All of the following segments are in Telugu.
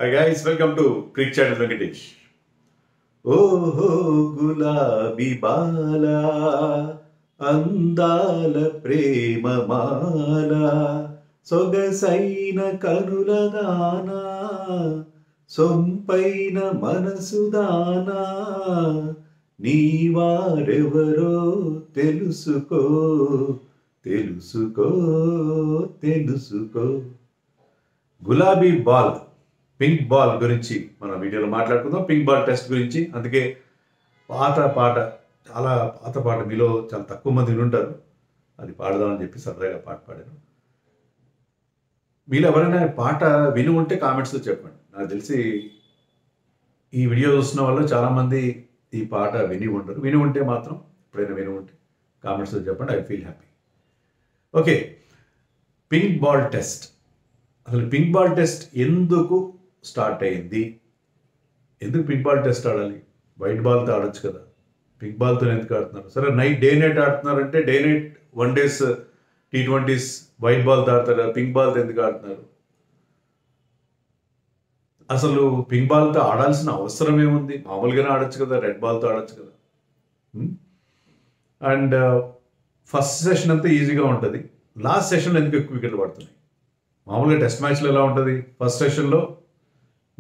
Hi guys, welcome to Cricket Chat with Venkatesh. ఓహో గులాబీ బాల అందాల ప్రేమమాల సొగసైన కనుల దానా సొంపైన మనసుదానా నీవారెవరో తెలుసుకో తెలుసుకో తెలుసుకో. గులాబీ బాల్, పింక్ బాల్ గురించి మనం వీడియోలో మాట్లాడుకుందాం. పింక్ బాల్ టెస్ట్ గురించి. అందుకే చాలా పాత పాట మీలో చాలా తక్కువ మంది వినుంటారు. అది పాడదామని చెప్పి సరదాగా పాట పాడాను. మీలో ఎవరైనా పాట విని ఉంటే కామెంట్స్లో చెప్పండి. నాకు తెలిసి ఈ వీడియో చూస్తున్న వాళ్ళు చాలామంది ఈ పాట విని ఉండరు. విని ఉంటే మాత్రం ఎప్పుడైనా విని ఉంటే కామెంట్స్లో చెప్పండి. I feel happy. Okay, pink ball test. అసలు పింక్ బాల్ టెస్ట్ ఎందుకు స్టార్ట్ అయింది? ఎందుకు పింక్ బాల్ టెస్ట్ ఆడాలి? వైట్ బాల్తో ఆడొచ్చు కదా. పింక్ బాల్తో ఎందుకు ఆడుతున్నారు? సరే, డే నైట్ ఆడుతున్నారంటే day night one days T20s white బాల్తో ఆడతారు కదా, పింక్ బాల్తో ఎందుకు ఆడుతున్నారు? అసలు పింక్ బాల్తో ఆడాల్సిన అవసరం ఏముంది? మామూలుగానే ఆడొచ్చు కదా, రెడ్ బాల్తో ఆడొచ్చు కదా. అండ్ ఫస్ట్ సెషన్ అంతా ఈజీగా ఉంటుంది. లాస్ట్ సెషన్లో ఎందుకు ఎక్కువ వికెట్లు పడుతున్నాయి? మామూలుగా టెస్ట్ మ్యాచ్లో ఎలా ఉంటుంది? ఫస్ట్ సెషన్లో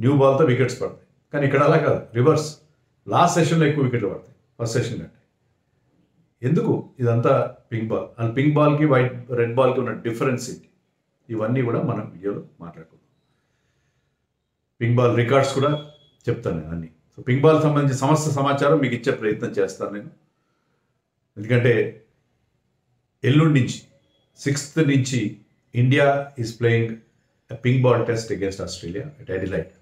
న్యూ బాల్తో వికెట్స్ పడతాయి. కానీ ఇక్కడ అలా కాదు, రివర్స్. లాస్ట్ సెషన్లో ఎక్కువ వికెట్లు పడతాయి ఫస్ట్ సెషన్ కంటే. ఎందుకు ఇదంతా? పింక్ బాల్ అండ్ పింక్ బాల్కి రెడ్ బాల్కి ఉన్న డిఫరెన్స్ ఏంటి? ఇవన్నీ కూడా మనం వీడియోలో మాట్లాడుకుందాం. పింక్ బాల్ రికార్డ్స్ కూడా చెప్తాను నేను అన్నీ. సో పింక్ బాల్ సంబంధించిన సమస్త సమాచారం మీకు ఇచ్చే ప్రయత్నం చేస్తాను నేను. ఎందుకంటే ఎల్లుండి నుంచి 6th నుంచి India is playing pink ball test against Australia at Adelaide.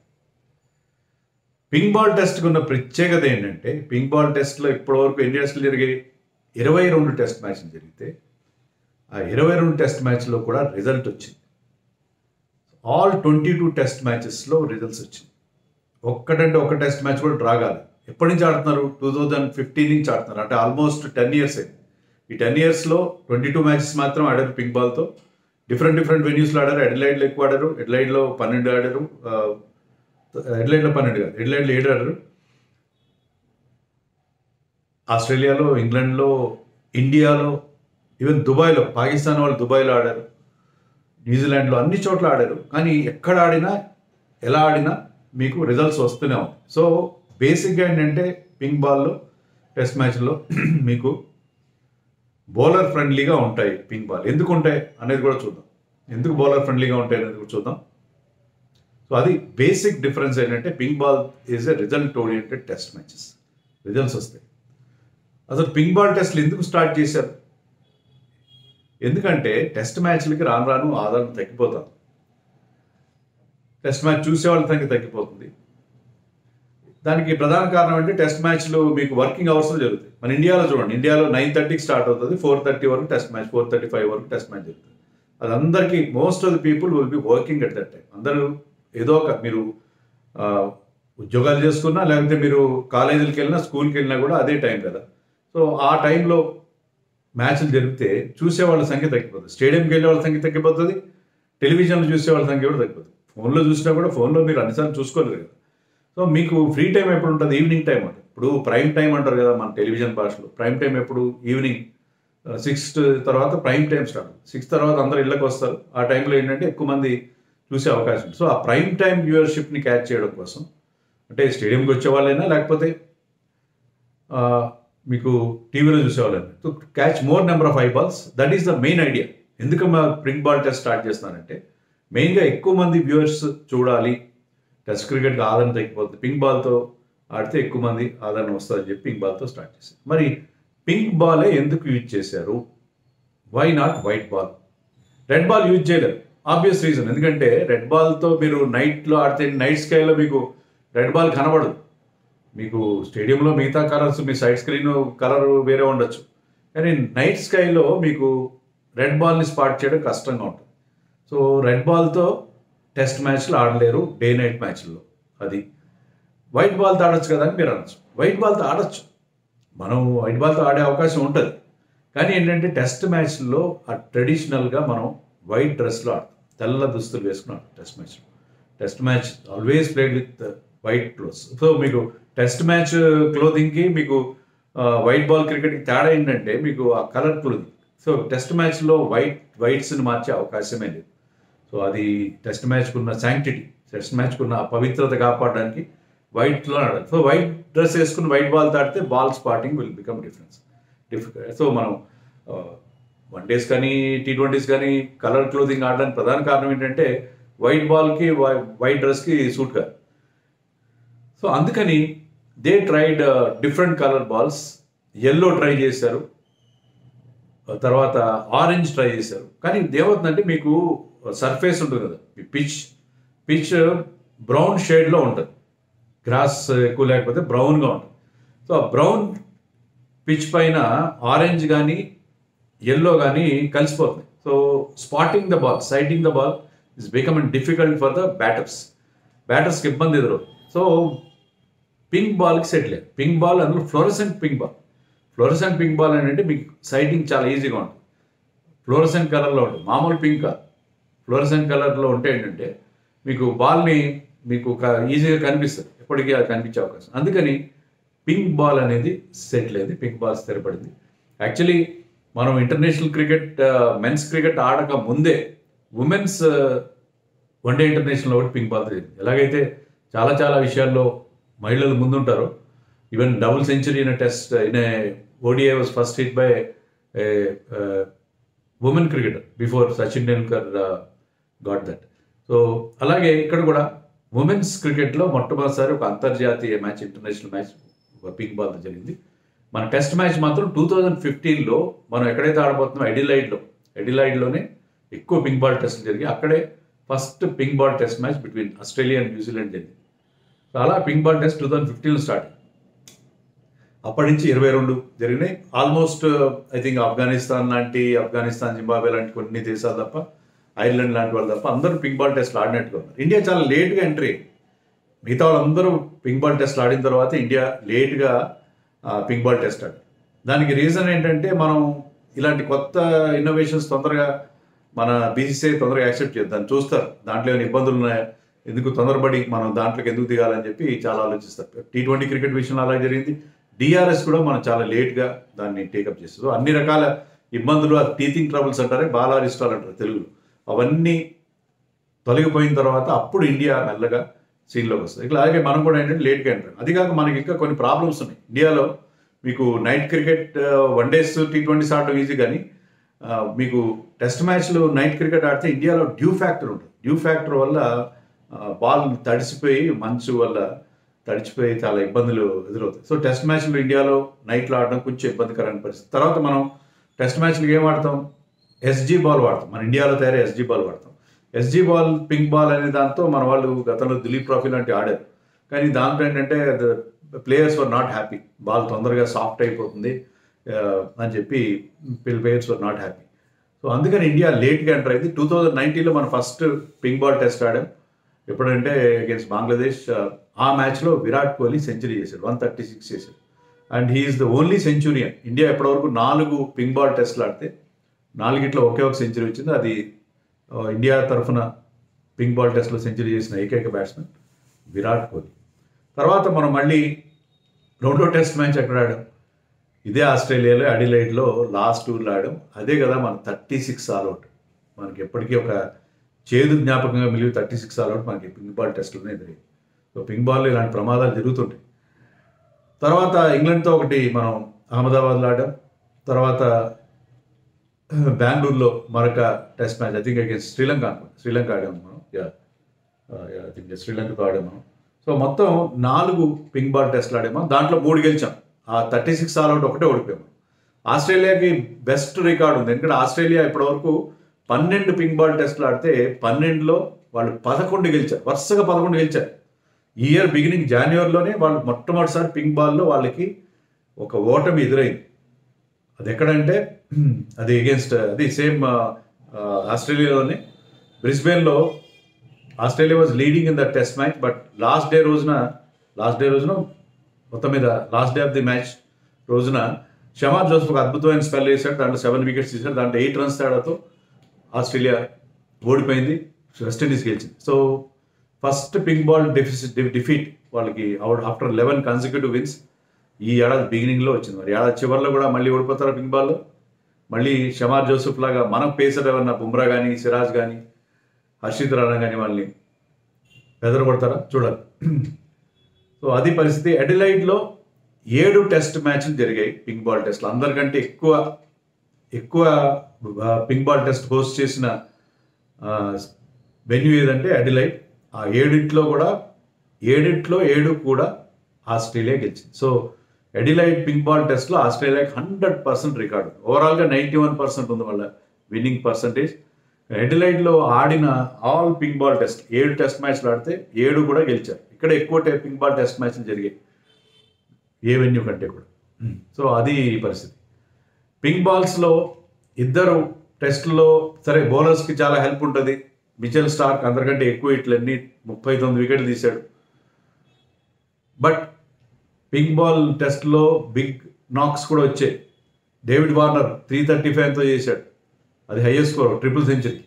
Pink ball టెస్ట్కి ఉన్న ప్రత్యేకత ఏంటంటే, పింక్ బాల్ టెస్ట్లో ఇప్పటివరకు ఇండియాస్లో జరిగే 22 టెస్ట్ మ్యాచ్లు జరిగితే ఆ 22 టెస్ట్ మ్యాచ్లో కూడా రిజల్ట్ వచ్చింది. ఆల్ 22 టెస్ట్ మ్యాచెస్లో రిజల్ట్స్ వచ్చింది. ఒక్కటంటే ఒక టెస్ట్ మ్యాచ్ కూడా డ్రా కాలేదు. ఎప్పటి నుంచి ఆడుతున్నారు? 2015 నుంచి ఆడుతున్నారు. అంటే ఆల్మోస్ట్ 10 years అయింది. ఈ 10 yearsలో 22 మ్యాచెస్ మాత్రం ఆడారు పింక్ బాల్తో. డిఫరెంట్ వెన్యూస్లో ఆడారు. అడిలైడ్లో ఎక్కువ ఆడారు. అడిలైడ్లో 12 ఆడారు. అడిలైడ్లో 12 కాదు, అడిలైడ్లో 7 ఆడారు. ఆస్ట్రేలియాలో, ఇంగ్లాండ్లో, ఇండియాలో, ఈవెన్ దుబాయ్లో, పాకిస్తాన్ వాళ్ళు దుబాయ్లో ఆడారు. న్యూజిలాండ్లో, అన్ని చోట్ల ఆడారు. కానీ ఎక్కడ ఆడినా, ఎలా ఆడినా మీకు రిజల్ట్స్ వస్తూనే ఉంది. సో బేసిక్గా ఏంటంటే పింక్ బాల్లో టెస్ట్ మ్యాచ్లో మీకు బౌలర్ ఫ్రెండ్లీగా ఉంటాయి. పింక్ బాల్ ఎందుకు ఉంటాయి అనేది కూడా చూద్దాం. ఎందుకు బౌలర్ ఫ్రెండ్లీగా ఉంటాయి అనేది కూడా చూద్దాం. సో అది బేసిక్ డిఫరెన్స్ ఏంటంటే pink ball is a result oriented test matches. Results వస్తాయి. అసలు పింక్ బాల్ టెస్ట్లు ఎందుకు స్టార్ట్ చేశారు? ఎందుకంటే టెస్ట్ మ్యాచ్లకి రాను రాను ఆదరణ తగ్గిపోతుంది. టెస్ట్ మ్యాచ్ చూసేవాళ్ళ సంఖ్య తగ్గిపోతుంది. దానికి ప్రధాన కారణం అంటే టెస్ట్ మ్యాచ్లు మీకు వర్కింగ్ అవర్స్లో జరుగుతాయి. మన ఇండియాలో చూడండి, ఇండియాలో 9:30కి స్టార్ట్ అవుతుంది, 4:30 వరకు టెస్ట్ మ్యాచ్, 4:35 వరకు టెస్ట్ మ్యాచ్ జరుగుతుంది. అది అందరికీ most of the people will be working at that time. అందరూ ఏదో ఒక, మీరు ఉద్యోగాలు చేసుకున్నా, లేకపోతే మీరు కాలేజీలకు వెళ్ళినా, స్కూల్కి వెళ్ళినా కూడా అదే టైం కదా. సో ఆ టైంలో మ్యాచ్లు జరిగితే చూసేవాళ్ళ సంఖ్య తగ్గిపోతుంది. స్టేడియంకి వెళ్ళే వాళ్ళ సంఖ్య తగ్గిపోతుంది. టెలివిజన్లో చూసేవాళ్ళ సంఖ్య కూడా తగ్గిపోతుంది. ఫోన్లో చూసినా కూడా ఫోన్లో మీరు అన్నిసార్లు చూసుకోలేరు కదా. సో మీకు ఫ్రీ టైం ఎప్పుడు ఉంటుంది? ఈవినింగ్ టైం ఉంటుంది. ఇప్పుడు ప్రైమ్ టైం అంటారు కదా మన టెలివిజన్ భాషలో. ప్రైమ్ టైం ఎప్పుడు? ఈవినింగ్ 6 తర్వాత ప్రైమ్ టైం స్టార్ట్. 6 తర్వాత అందరూ ఇళ్ళకి వస్తారు. ఆ టైంలో ఏంటంటే ఎక్కువ మంది చూసే అవకాశం ఉంది. సో ఆ ప్రైమ్ టైం వ్యూవర్షిప్ని క్యాచ్ చేయడం కోసం, అంటే స్టేడియంకి వచ్చే వాళ్ళైనా, లేకపోతే మీకు టీవీలో చూసేవాళ్ళైనా, to catch more number of eyeballs. That is the main idea. ఎందుకు మా పింక్ బాల్ టెస్ట్ స్టార్ట్ చేస్తున్నానంటే, మెయిన్గా ఎక్కువ మంది వ్యూవర్స్ చూడాలి. టెస్ట్ క్రికెట్కి ఆదరణ తగ్గిపోతుంది. పింక్ బాల్తో ఆడితే ఎక్కువ మంది ఆదరణ వస్తుందని చెప్పి పింక్ బాల్తో స్టార్ట్ చేశారు. మరి పింక్ బాలే ఎందుకు యూజ్ చేశారు? Why not white ball? Red ball use చేయలేరు. Obvious reason. ఎందుకంటే రెడ్ బాల్తో మీరు నైట్లో ఆడితే, నైట్ స్కైలో మీకు రెడ్ బాల్ కనబడదు. మీకు స్టేడియంలో మిగతా కలర్స్, మీ సైడ్ స్క్రీన్ కలర్ వేరే ఉండొచ్చు, కానీ నైట్ స్కైలో మీకు రెడ్ బాల్ని స్పాట్ చేయడం కష్టంగా ఉంటుంది. సో రెడ్ బాల్తో టెస్ట్ మ్యాచ్లు ఆడలేరు, డే నైట్ మ్యాచ్ల్లో. అది వైట్ బాల్తో ఆడొచ్చు కదా అని మీరు అనొచ్చు. వైట్ బాల్తో ఆడొచ్చు, మనం వైట్ బాల్తో ఆడే అవకాశం ఉంటుంది. కానీ ఏంటంటే టెస్ట్ మ్యాచ్ల్లో ట్రెడిషనల్గా మనం వైట్ డ్రెస్లో ఆడతాం, తెల్ల దుస్తులు వేసుకుని ఆడతాం టెస్ట్ మ్యాచ్లో. Test match always played with white clothes. So మీకు టెస్ట్ మ్యాచ్ క్లోదింగ్కి మీకు వైట్ బాల్ క్రికెట్కి తేడా ఏంటంటే మీకు ఆ కలర్ క్లోదింగ్. సో టెస్ట్ మ్యాచ్లో వైట్స్ని మార్చే అవకాశమే లేదు. సో అది టెస్ట్ మ్యాచ్కి ఉన్న శాంక్టిటీ, టెస్ట్ మ్యాచ్కి ఉన్న పవిత్రత కాపాడడానికి వైట్లో ఆడాలి. సో వైట్ డ్రెస్ వేసుకుని వైట్ బాల్ తాడితే ball spotting will become difficult. So మనం వన్ డేస్ కానీ T20s కానీ కలర్ క్లోదింగ్ ఆడడానికి ప్రధాన కారణం ఏంటంటే వైట్ బాల్కి వైట్ డ్రెస్కి సూట్ కాదు. సో అందుకని they tried different colour balls. Yellow try చేశారు, తర్వాత ఆరెంజ్ ట్రై చేశారు. కానీ ఏమవుతుందంటే మీకు సర్ఫేస్ ఉంటుంది కదా, పిచ్ బ్రౌన్ షేడ్లో ఉంటుంది, గ్రాస్ ఎక్కువ లేకపోతే బ్రౌన్గా ఉంటుంది. సో ఆ బ్రౌన్ పిచ్ పైన ఆరెంజ్ కానీ ఎల్లో కానీ కలిసిపోతుంది. So spotting the ball, sighting the ball is becoming difficult for the బ్యాటర్స్కి ఇబ్బంది ఎదురవుతుంది. సో పింక్ బాల్కి సెట్ లేదు. పింక్ బాల్ అందులో ఫ్లోరసెంట్ పింక్ బాల్ అంటే మీకు సైటింగ్ చాలా ఈజీగా ఉంటుంది. ఫ్లోరసెంట్ కలర్లో ఉంటుంది, మామూలు పింక్ కాదు. ఫ్లోరసెంట్ కలర్లో ఉంటే ఏంటంటే మీకు బాల్ని మీకు ఈజీగా కనిపిస్తుంది, ఎప్పటికీ అది కనిపించే అవకాశం. అందుకని పింక్ బాల్ అనేది సెట్ లేదు, పింక్ బాల్ స్థిరపడింది. యాక్చువల్లీ మనం ఇంటర్నేషనల్ క్రికెట్, మెన్స్ క్రికెట్ ఆడక ముందే ఉమెన్స్ వన్డే ఇంటర్నేషనల్ ఒకటి పింక్ బాల్ జరిగింది. ఎలాగైతే చాలా విషయాల్లో మహిళలు ముందుంటారో, even double century in test in ODI was first hit by women cricketer before Sachin Tendulkar got that. So అలాగే ఇక్కడ కూడా ఉమెన్స్ క్రికెట్లో మొట్టమొదటిసారి ఒక అంతర్జాతీయ మ్యాచ్, ఇంటర్నేషనల్ మ్యాచ్ పింక్ బాల్తో జరిగింది. మన టెస్ట్ మ్యాచ్ మాత్రం 2015లో మనం ఎక్కడైతే ఆడబోతున్నాం ఎడిలైడ్లోనే ఎక్కువ పింక్ బాల్ టెస్ట్లు జరిగి అక్కడే first pink ball test match between Australia and New Zealand జరిగింది. సో అలా పింక్ బాల్ టెస్ట్ 2015లో స్టార్ట్. అప్పటి నుంచి 22 జరిగినాయి. Almost I think Afghanistan, Zimbabwe లాంటి కొన్ని దేశాలు తప్ప, ఐర్లాండ్ లాంటి వాళ్ళు తప్ప అందరూ పింక్ బాల్ టెస్ట్లు ఆడినట్టుగా ఉన్నారు. ఇండియా చాలా లేట్గా ఎంట్రీ. మిగతా వాళ్ళందరూ పింక్ బాల్ టెస్ట్లు ఆడిన తర్వాత ఇండియా లేట్గా పింక్ బాల్ టెస్ట్ ఆడారు. దానికి రీజన్ ఏంటంటే మనం ఇలాంటి కొత్త ఇన్నోవేషన్స్ తొందరగా మన BCCI తొందరగా యాక్సెప్ట్ చేయదు. దాన్ని చూస్తారు, దాంట్లో ఏమైనా ఇబ్బందులు ఉన్నాయా, ఎందుకు తొందరపడి మనం దాంట్లోకి ఎందుకు దిగాలని చెప్పి చాలా ఆలోచిస్తారు. T20 క్రికెట్ విషయంలో అలా జరిగింది. DRS కూడా మనం చాలా లేట్గా దాన్ని టేకప్ చేస్తాం. సో అన్ని రకాల ఇబ్బందులు, ఆ టీథింగ్ ట్రబుల్స్ అంటారే, బాలారిష్టాలు అంటారు తెలుగులో, అవన్నీ తొలగిపోయిన తర్వాత అప్పుడు ఇండియా మెల్లగా సీన్లోకి వస్తుంది. ఇట్లా అలాగే మనం కూడా ఏంటంటే లేట్గా ఎంటర్. అది కాక మనకి ఇంకా కొన్ని ప్రాబ్లమ్స్ ఉన్నాయి ఇండియాలో. మీకు night cricket, one days T20s ఆడడం ఈజీ, కానీ మీకు టెస్ట్ మ్యాచ్లు నైట్ క్రికెట్ ఆడితే ఇండియాలో డ్యూ ఫ్యాక్టర్ ఉంటుంది. డ్యూ ఫ్యాక్టర్ వల్ల బాల్ తడిసిపోయి, మంచు వల్ల తడిచిపోయి చాలా ఇబ్బందులు ఎదురవుతాయి. సో టెస్ట్ మ్యాచ్లు ఇండియాలో నైట్లో ఆడడం కొంచెం ఇబ్బందికరమైన పరిస్థితి. తర్వాత మనం టెస్ట్ మ్యాచ్లు ఏం వాడతాం, SG బాల్ వాడతాం. మన ఇండియాలో తయారు SG బాల్ వాడతాం. SG బాల్, పింక్ బాల్ అనే దాంతో మన వాళ్ళు గతంలో దిలీప్ ట్రోఫీ లాంటి ఆడారు. కానీ దాంట్లో ఏంటంటే players were not happy, ball తొందరగా సాఫ్ట్ అయిపోతుంది అని చెప్పి players were not happy. So అందుకని ఇండియా లేట్గా ఎంటర్ అయింది. 2019లో మనం ఫస్ట్ పింక్ బాల్ టెస్ట్ ఆడాం. ఎప్పుడంటే అగేన్స్ట్ బంగ్లాదేశ్. ఆ మ్యాచ్లో విరాట్ కోహ్లీ సెంచరీ చేశాడు, 136 చేశాడు. And he is the only centurion. India ఎప్పటివరకు 4 పింక్ బాల్ టెస్ట్లు ఆడితే 4గిట్లో ఒకే ఒక సెంచరీ వచ్చింది. అది ఇండియా తరఫున పింక్ బాల్ టెస్ట్లో సెంచరీ చేసిన ఏకైక బ్యాట్స్మెన్ విరాట్ కోహ్లీ. తర్వాత మనం మళ్ళీ రెండో టెస్ట్ మ్యాచ్ ఎక్కడ ఆడాం, ఇదే ఆస్ట్రేలియాలో అడిలైడ్లో లాస్ట్ టూర్లో ఆడాం. అదే కదా మన 36 ఆల్అవుట్. మనకి ఎప్పటికీ ఒక చేదు జ్ఞాపకంగా మిలిగి 36 ఆల్అవుట్ మనకి పింక్ బాల్ టెస్ట్లోనే ఎదురయ్యింది. సో పింక్ బాల్లో ఇలాంటి ప్రమాదాలు జరుగుతుంటాయి. తర్వాత ఇంగ్లాండ్తో ఒకటి మనం అహ్మదాబాద్లో ఆడాం. తర్వాత బెంగళూరులో మరొక test match, I think against Sri Lanka ఆడాము మనం. ఐ థింక్ శ్రీలంకతో ఆడాము మనం. సో మొత్తం 4 పింక్ బాల్ టెస్ట్లు ఆడాము. దాంట్లో 3 గెలిచాం. ఆ 36 ఆల్అవుట్ ఒకటే ఓడిపోయాము. ఆస్ట్రేలియాకి బెస్ట్ రికార్డు ఉంది, ఎందుకంటే ఆస్ట్రేలియా ఇప్పటివరకు 12 పింక్ బాల్ టెస్ట్లు ఆడితే 12లో వాళ్ళు 11 గెలిచారు, వరుసగా 11 గెలిచారు. ఈ ఇయర్ బిగినింగ్ జనవరిలోనే వాళ్ళు మొట్టమొదటిసారి పింక్ బాల్లో వాళ్ళకి ఒక ఓటమి ఎదురైంది. అది ఎక్కడంటే అది అగేన్స్ట్, అది సేమ్ ఆస్ట్రేలియాలోనే బ్రిస్బేన్లో. Australia was leading in the test match, but last day రోజున మొత్తం మీద last day of the match రోజున షమార్ జోసెఫ్ ఒక అద్భుతమైన స్పెల్ వేశాడు. దాంట్లో 7 వికెట్స్ తీశాడు. దాంట్లో 8 రన్స్ తేడాతో ఆస్ట్రేలియా ఓడిపోయింది, వెస్టిండీస్ గెలిచింది. So first pink ball defeat వాళ్ళకి ఆఫ్టర్ 11 కన్సిక్యూటివ్ విన్స్ ఈ ఏడాది బిగినింగ్లో వచ్చింది. మరి ఏడాది చివరిలో కూడా మళ్ళీ ఓడిపోతారా పింక్ బాల్లో? మళ్ళీ షమార్ జోసెఫ్ లాగా మనం పేసర్ ఎవరన్నా బుమ్రా కానీ సిరాజ్ కానీ హర్షిత్ రాణా కానీ వాళ్ళని బెదరగొడతారా చూడాలి. సో అది పరిస్థితి. అడిలైడ్లో 7 టెస్ట్ మ్యాచ్లు జరిగాయి పింక్ బాల్ టెస్ట్లు. అందరికంటే ఎక్కువ పింక్ బాల్ టెస్ట్ హోస్ట్ చేసిన వెన్యూ ఏదంటే అడిలైడ్. ఆ 7 కూడా ఆస్ట్రేలియా గెలిచింది. సో అడిలైడ్ పింక్ బాల్ టెస్ట్లో ఆస్ట్రేలియాకి 100% రికార్డు. ఓవరాల్గా 91% ఉంది వాళ్ళ విన్నింగ్ పర్సంటేజ్. అడిలైడ్లో ఆడిన all pink ball test 7 test మ్యాచ్లు ఆడితే 7 కూడా గెలిచారు. ఇక్కడ ఎక్కువ పింక్ బాల్ టెస్ట్ మ్యాచ్లు జరిగాయి ఏ వెన్యూ కంటే కూడా. సో అది పరిస్థితి. పింక్ బాల్స్లో ఇద్దరు టెస్టుల్లో సరే బౌలర్స్కి చాలా హెల్ప్ ఉంటుంది. మిచెల్ స్టార్క్ అందరికంటే ఎక్కువ ఇట్లన్నీ 39 వికెట్లు తీశాడు. బట్ పింక్ బాల్ టెస్ట్లో బిగ్ నాక్స్ కూడా వచ్చాయి. డేవిడ్ వార్నర్ 335తో చేశాడు, అది highest score, triple century.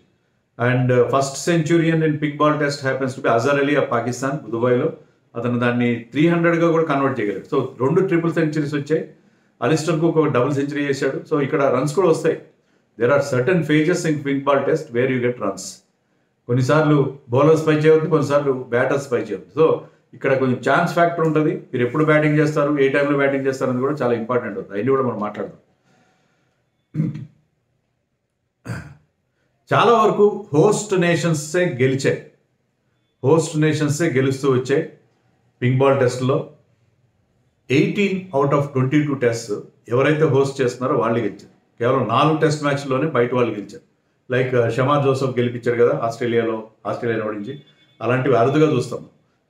And first centurion in pink ball test happens to be Azhar Ali of Pakistan, దుబాయ్లో. అతను దాన్ని 300గా కూడా కన్వర్ట్ చేయగలడు. సో 2 ట్రిపుల్ సెంచరీస్ వచ్చాయి. అలిస్టర్ కుక్ ఒక డబుల్ సెంచరీ చేశాడు. సో ఇక్కడ రన్స్ కూడా వస్తాయి. There are certain phases in pink ball test where you get runs. కొన్నిసార్లు బౌలర్స్ పై చేయవద్దు, కొన్నిసార్లు బ్యాటర్స్ పై చేయవద్దు. సో ఇక్కడ కొంచెం ఛాన్స్ ఫ్యాక్టర్ ఉంటుంది. మీరు ఎప్పుడు బ్యాటింగ్ చేస్తారు, ఏ టైంలో బ్యాటింగ్ చేస్తారు అనేది కూడా చాలా ఇంపార్టెంట్ అవుతుంది. అన్నీ కూడా మనం మాట్లాడదాం. చాలా వరకు హోస్ట్ నేషన్సే గెలుస్తూ వచ్చాయి పింక్ బాల్ టెస్ట్లో. 18 అవుట్ ఆఫ్ 22 టెస్ట్ ఎవరైతే హోస్ట్ చేస్తున్నారో వాళ్ళు గెలిచారు. కేవలం 4 టెస్ట్ మ్యాచ్లోనే బయట వాళ్ళు గెలిచారు. లైక్ షమార్ జోసెఫ్ గెలిపించారు కదా ఆస్ట్రేలియా ఓడించి. అలాంటివి అరుదుగా చూస్తాం.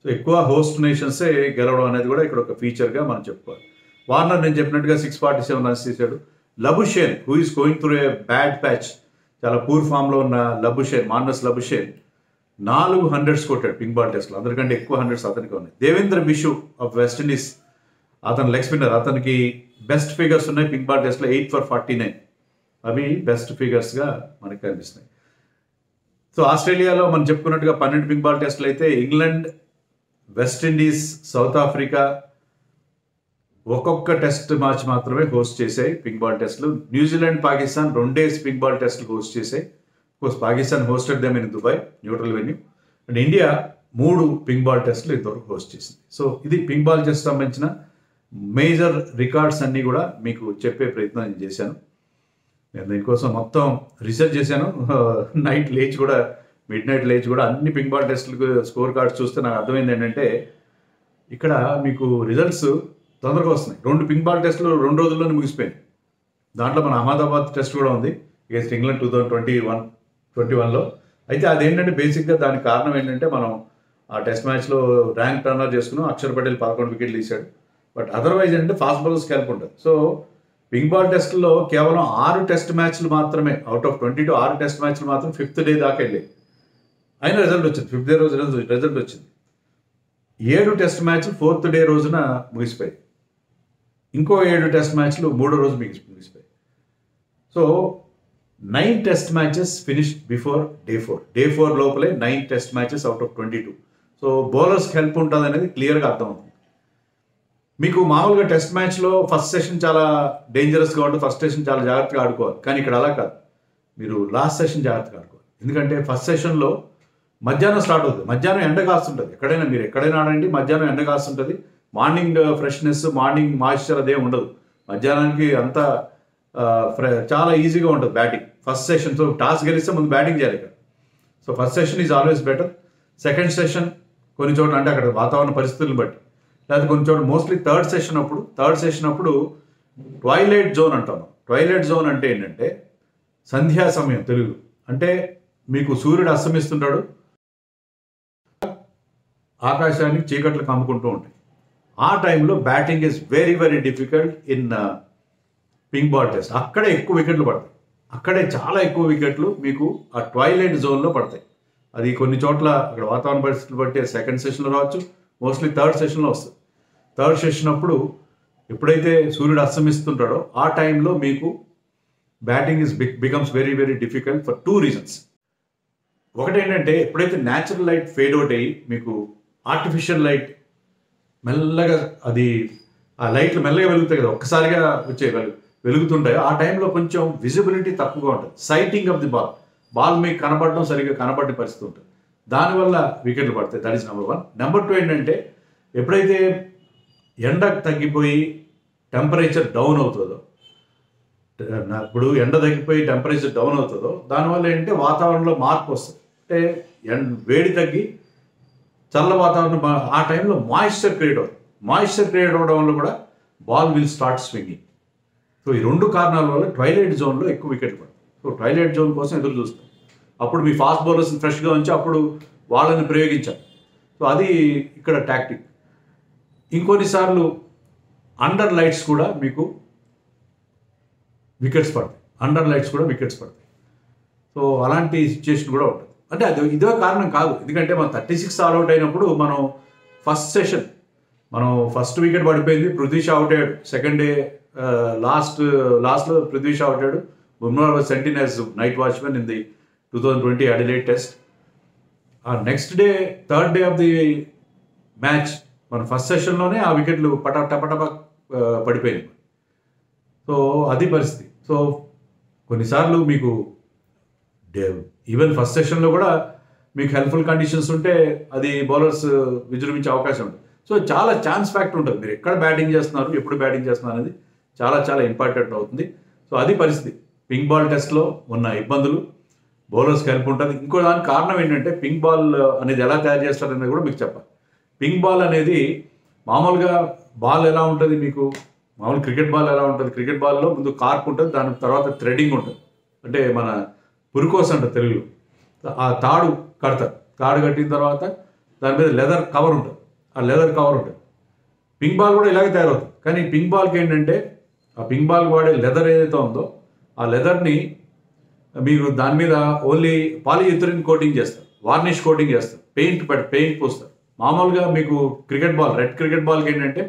సో ఎక్కువ హోస్ట్ నేషన్సే గెలవడం అనేది కూడా ఇక్కడ ఒక ఫీచర్గా మనం చెప్పుకోవాలి. వార్నర్ నేను చెప్పినట్టుగా 647 రన్స్ తీశాడు. Labuschagne who is going through a bad patch, చాలా పూర్ ఫామ్లో ఉన్న మార్నస్ లబుషేన్ 400 కొట్టాడు పింక్ బాల్ టెస్ట్లో. అందరికంటే ఎక్కువ 100s అతనికి ఉన్నాయి. దేవేంద్ర బిషు ఆఫ్ వెస్టిండీస్, అతను లెగ్ స్పిన్నర్, అతనికి బెస్ట్ ఫిగర్స్ ఉన్నాయి పింక్ బాల్ టెస్ట్లో 8 for 49. అవి బెస్ట్ ఫిగర్స్గా మనకి కనిపిస్తున్నాయి. సో ఆస్ట్రేలియాలో మనం చెప్పుకున్నట్టుగా 12 పింక్ బాల్ టెస్ట్లు అయితే ఇంగ్లాండ్, వెస్టిండీస్, సౌత్ ఆఫ్రికా ఒక్కొక్క టెస్ట్ మ్యాచ్ మాత్రమే హోస్ట్ చేశాయి పింక్ బాల్ టెస్ట్లు. New Zealand, Pakistan 2 days pink ball టెస్ట్లు హోస్ట్ చేశాయి. Course Pakistan hosted them in Dubai, neutral venue. And India 3 pink ball టెస్ట్లు ఇంతవరకు హోస్ట్ చేసింది. సో ఇది పింక్ బాల్ టెస్ట్ సంబంధించిన మేజర్ రికార్డ్స్ అన్నీ కూడా మీకు చెప్పే ప్రయత్నం నేను చేశాను. నేను దీనికోసం మొత్తం రీసెర్చ్ చేశాను. మిడ్ నైట్ లేచి కూడా అన్ని పింక్ బాల్ టెస్టులకు స్కోర్ కార్డ్స్ చూస్తే నాకు అర్థమైంది ఏంటంటే ఇక్కడ మీకు రిజల్ట్స్ తొందరగా వస్తున్నాయి. 2 పింక్ బాల్ టెస్టులు 2 రోజుల్లోనే ముగిసిపోయింది. దాంట్లో మన అహ్మదాబాద్ టెస్ట్ కూడా ఉంది అగేన్స్ట్ ఇంగ్లాండ్ 2021లో. అయితే అదేంటంటే బేసిక్గా దానికి కారణం ఏంటంటే మనం ఆ టెస్ట్ మ్యాచ్లో ర్యాంక్ టర్నర్ చేసుకున్నాం. అక్షర్ పటేల్ 11 వికెట్లు తీశాడు. బట్ అదర్వైజ్ ఏంటంటే ఫాస్ట్ బౌలర్స్కి హెల్ప్ ఉంటుంది. సో పింక్ బాల్ టెస్ట్లో కేవలం 6 టెస్ట్ మ్యాచ్లు మాత్రమే అవుట్ ఆఫ్ 22 6 టెస్ట్ మ్యాచ్లు మాత్రం 5th డే దాకా వెళ్ళాయి. అయినా రిజల్ట్ వచ్చింది. 5th డే రోజు రిజల్ట్ వచ్చింది. 7 టెస్ట్ మ్యాచ్లు 4th డే రోజున ముగిసిపోయాయి. ఇంకో 7 టెస్ట్ మ్యాచ్లు 3వ రోజు ముగిసిపోయాయి. So 9 test matches finished before day 4 లోపలే 9 test matches out of 22. So బౌలర్స్కి హెల్ప్ ఉంటుంది అనేది క్లియర్గా అర్థమవుతుంది. మీకు మామూలుగా టెస్ట్ మ్యాచ్లో ఫస్ట్ సెషన్ చాలా డేంజరస్గా ఉంటుంది, ఫస్ట్ సెషన్ చాలా జాగ్రత్తగా ఆడుకోవాలి. కానీ ఇక్కడ అలా కాదు, మీరు లాస్ట్ సెషన్ జాగ్రత్తగా ఆడుకోవాలి. ఎందుకంటే ఫస్ట్ సెషన్లో మధ్యాహ్నం స్టార్ట్ అవుతుంది. మధ్యాహ్నం ఎండ కాస్తుంటుంది. మీరు ఎక్కడైనా ఆడండి, మధ్యాహ్నం ఎండ కాస్తుంటుంది. మార్నింగ్ ఫ్రెష్నెస్, మార్నింగ్ మాయిశ్చర్ అదే ఉండదు. మధ్యాహ్నానికి అంతా చాలా ఈజీగా ఉంటుంది batting first session. So toss గెలిస్తే ముందు బ్యాటింగ్ చేయాలి ఇక్కడ. So first session is always better. Second session కొన్ని చోట్ల అంటే అక్కడ వాతావరణ పరిస్థితులను బట్టి, లేకపోతే కొన్ని చోట్ల మోస్ట్లీ థర్డ్ సెషన్ అప్పుడు ట్వైలైట్ జోన్ అంటాం. ట్వైలైట్ జోన్ అంటే ఏంటంటే సంధ్యా సమయం తెలుగు. అంటే మీకు సూర్యుడు అస్తమిస్తుంటాడు, ఆకాశానికి చీకట్లు కమ్ముకుంటూ ఉంటాయి. ఆ టైంలో batting is very very difficult in pink ball test. అక్కడే ఎక్కువ వికెట్లు పడతాయి. అక్కడే చాలా ఎక్కువ వికెట్లు మీకు ఆ ట్వైలైట్ జోన్లో పడతాయి. అది కొన్ని చోట్ల అక్కడ వాతావరణ పరిస్థితులు బట్టి సెకండ్ సెషన్లో రావచ్చు, మోస్ట్లీ థర్డ్ సెషన్లో వస్తుంది. థర్డ్ సెషన్ అప్పుడు ఎప్పుడైతే సూర్యుడు అస్తమిస్తుంటాడో ఆ టైంలో మీకు batting becomes very very difficult for 2 reasons. ఒకటేంటంటే ఎప్పుడైతే న్యాచురల్ లైట్ ఫేడ్ అవుట్ అయ్యి మీకు ఆర్టిఫిషియల్ లైట్ మెల్లగా అది ఆ లైట్లు మెల్లగా వెలుగుతాయి కదా, ఒక్కసారిగా వచ్చే వెలుగుతుంటాయి. ఆ టైంలో కొంచెం విజిబిలిటీ తక్కువగా ఉంటుంది. సైటింగ్ ఆఫ్ ది బాల్ మీకు కనబడడం సరిగ్గా కనబడే పరిస్థితి ఉంటుంది. దానివల్ల వికెట్లు పడతాయి. That is number 1. నెంబర్ 2 ఏంటంటే ఎప్పుడైతే ఎండ తగ్గిపోయి టెంపరేచర్ డౌన్ అవుతుందో, ఇప్పుడు ఎండ తగ్గిపోయి టెంపరేచర్ డౌన్ అవుతుందో దానివల్ల ఏంటంటే వాతావరణంలో మార్పు వస్తుంది. అంటే వేడి తగ్గి చల్ల వాతావరణం ఆ టైంలో మాయిశ్చర్ క్రియేట్ అవుతుంది. మాయిశ్చర్ క్రియేట్ అవడం వల్ల కూడా ball will start swinging. So ఈ 2 కారణాల వల్ల ట్వైలైట్ జోన్లో ఎక్కువ వికెట్లు పడతాయి. సో ట్వైలైట్ జోన్ కోసం ఎదురు చూస్తాం. అప్పుడు మీ ఫాస్ట్ బౌలర్స్ని ఫ్రెష్గా ఉంచి అప్పుడు వాళ్ళని ప్రయోగించాలి. సో అది ఇక్కడ టాక్టిక్. ఇంకొన్నిసార్లు అండర్ లైట్స్ కూడా మీకు వికెట్స్ పడతాయి. సో అలాంటి సిచ్యుయేషన్ కూడా ఉంటుంది. అంటే అది ఇదే కారణం కాదు. ఎందుకంటే మనం 36 ఆల్అౌట్ అయినప్పుడు మనం ఫస్ట్ వికెట్ పడిపోయింది, పృథ్వీ షా అవుట్ అయ్యాడు. సెకండ్ డే లాస్ట్లో పృథ్వీ షా అవుట్ అయ్యాడు. Bumrah was sent in as night watchmen in the 2020 Adelaide test. ఆ next day third day of the match మన ఫస్ట్ సెషన్లోనే ఆ వికెట్లు టపటప పడిపోయినాయి. సో అది పరిస్థితి. సో కొన్నిసార్లు మీకు ఈవెన్ ఫస్ట్ సెషన్లో కూడా మీకు హెల్ప్ఫుల్ కండిషన్స్ ఉంటే అది బౌలర్స్ విజృంభించే అవకాశం ఉంటుంది. సో చాలా ఛాన్స్ ఫ్యాక్టర్ ఉంటుంది. మీరు ఎక్కడ బ్యాటింగ్ చేస్తున్నారు, ఎప్పుడు బ్యాటింగ్ చేస్తున్నారు అనేది చాలా చాలా ఇంపార్టెంట్ అవుతుంది. సో అది పరిస్థితి. పింక్ బాల్ టెస్ట్లో ఉన్న ఇబ్బందులు బౌలర్స్కి హెల్ప్ ఉంటుంది. ఇంకో దానికి కారణం ఏంటంటే పింక్ బాల్ అనేది ఎలా తయారు చేస్తారనేది కూడా మీకు చెప్పాలి. పింక్ బాల్ అనేది మామూలుగా బాల్ ఎలా ఉంటుంది, మీకు మామూలు క్రికెట్ బాల్ ఎలా ఉంటుంది, క్రికెట్ బాల్లో ముందు కార్క్ ఉంటుంది, దాని తర్వాత థ్రెడింగ్ ఉంటుంది. అంటే మన పురుకోస అంటారు తెలుగులో. ఆ తాడు కడతారు. తాడు కట్టిన తర్వాత దాని మీద లెదర్ కవర్ ఉంటుంది. ఆ లెదర్ కవర్ ఉంటుంది. పింక్ బాల్ కూడా ఇలాగే తయారవుతుంది. కానీ పింక్ బాల్కి ఏంటంటే ఆ పింక్ బాల్ వాడే లెదర్ ఏదైతే ఉందో ఆ లెదర్ని మీరు దాని మీద ఓన్లీ పాలిఇథిలిన్ కోటింగ్ చేస్తారు, వార్నిష్ కోటింగ్ చేస్తారు, పెయింట్ పూస్తారు. మామూలుగా మీకు రెడ్ క్రికెట్ బాల్కి ఏంటంటే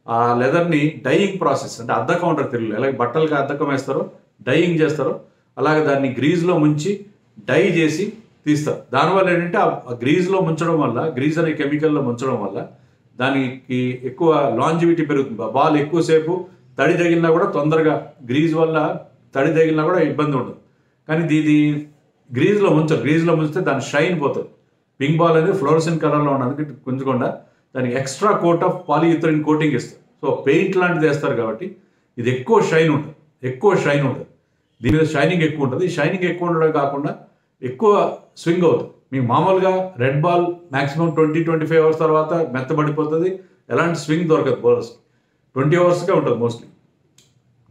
ఆ లెదర్ని డైయింగ్ ప్రాసెస్, అంటే అద్దకం అంటారు తెలుగులో, అలాగే బట్టలకి అద్దకం వేస్తారో డైయింగ్ చేస్తారో అలాగే దాన్ని గ్రీజ్లో ముంచి డై చేసి తీస్తారు. దానివల్ల ఏంటంటే ఆ గ్రీజ్లో ముంచడం వల్ల, గ్రీజ్ అనే కెమికల్లో ముంచడం వల్ల దానికి ఎక్కువ లాంజివిటీ పెరుగుతుంది. బాల్ ఎక్కువసేపు తడి తగిలినా కూడా తొందరగా, గ్రీజ్ వల్ల తడి తగిలినా కూడా ఇబ్బంది ఉండదు. కానీ ఇది గ్రీజ్లో ముంచితే దాని షైన్ పోతుంది. పింక్ బాల్ అనేది ఫ్లోరసెంట్ కలర్లో ఉన్నది గుంజకుండా దానికి ఎక్స్ట్రా కోట్ ఆఫ్ పాలిఇథిలిన్ కోటింగ్ ఇస్తారు. సో పెయింట్ లాంటిది వేస్తారు కాబట్టి ఇది ఎక్కువ షైన్ ఉంటుంది. దీని మీద షైనింగ్ ఎక్కువ ఉంటుంది. ఈ షైనింగ్ ఎక్కువ ఉండడం కాకుండా ఎక్కువ స్వింగ్ అవుతుంది. మీకు మామూలుగా రెడ్ బాల్ మ్యాక్సిమం 20-25 అవర్స్ తర్వాత మెత్తబడిపోతుంది. ఎలాంటి స్వింగ్ దొరకదు బౌలర్స్కి. 20 అవర్స్కే ఉంటుంది మోస్ట్లీ.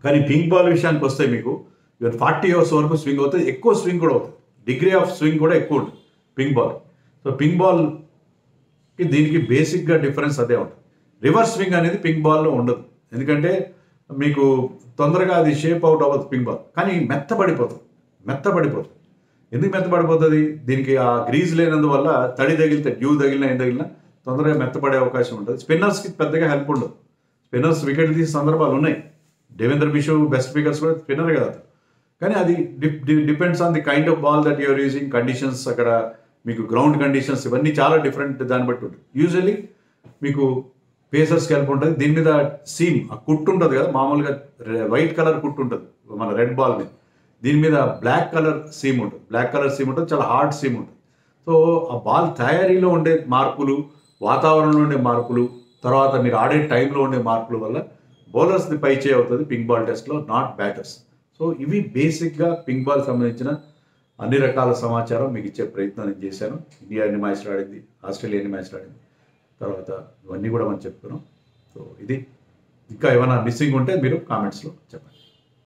కానీ పింక్ బాల్ విషయానికి వస్తే మీకు 40 అవర్స్ వరకు స్వింగ్ అవుతుంది. ఎక్కువ స్వింగ్ కూడా అవుతుంది. డిగ్రీ ఆఫ్ స్వింగ్ కూడా ఎక్కువ ఉంటుంది పింక్ బాల్. సో పింక్ బాల్కి దీనికి బేసిక్గా డిఫరెన్స్ అదే ఉంటుంది. రివర్స్ స్వింగ్ అనేది పింక్ బాల్లో ఉండదు. ఎందుకంటే మీకు తొందరగా అది షేప్ అవుట్ అవ్వదు పింక్ బాల్. కానీ మెత్తబడిపోతుంది. ఎందుకు మెత్తబడిపోతుంది? దీనికి ఆ గ్రీజ్ లేనందువల్ల తడి తగిలితే, డ్యూ తగిలినా ఏం తగిలినా తొందరగా మెత్తపడే అవకాశం ఉంటుంది. స్పిన్నర్స్కి పెద్దగా హెల్ప్ ఉండదు. స్పిన్నర్స్ వికెట్ తీసే సందర్భాలు ఉన్నాయి. దేవేంద్ర బిషు బెస్ట్ స్పీకర్స్ కూడా స్పిన్నర్ కదా. కానీ అది depends on the kind of ball that you're using, conditions, అక్కడ మీకు గ్రౌండ్ కండిషన్స్ ఇవన్నీ చాలా డిఫరెంట్ దాన్ని బట్టి ఉంటుంది. యూజువల్లీ మీకు పేసర్స్కి హెల్ప్ ఉంటుంది. దీని మీద సీమ్, ఆ కుట్టు ఉంటుంది కదా, మామూలుగా వైట్ కలర్ కుట్టు ఉంటుంది మన రెడ్ బాల్ మీద. దీని మీద బ్లాక్ కలర్ సీమ్ ఉంటుంది. చాలా హార్డ్ సీమ్ ఉంటుంది. సో ఆ బాల్ తయారీలో ఉండే మార్పులు, వాతావరణంలో ఉండే మార్పులు, తర్వాత మీరు ఆడే టైంలో ఉండే మార్పుల వల్ల బౌలర్స్ది పై చేయి అవుతుంది పింక్ బాల్ టెస్ట్లో, నాట్ బ్యాటర్స్. సో ఇవి బేసిక్గా పింక్ బాల్ సంబంధించిన అన్ని రకాల సమాచారం మీకు ఇచ్చే ప్రయత్నం నేను చేశాను. ఇండియా ఎన్ని మ్యాచ్లు ఆడింది, ఆస్ట్రేలియా ఎన్ని మ్యాచ్లు ఆడింది, తర్వాత ఇవన్నీ కూడా మనం చెప్తున్నాం. సో ఇది ఇంకా ఏమైనా మిస్సింగ్ ఉంటే మీరు కామెంట్స్లో చెప్పండి.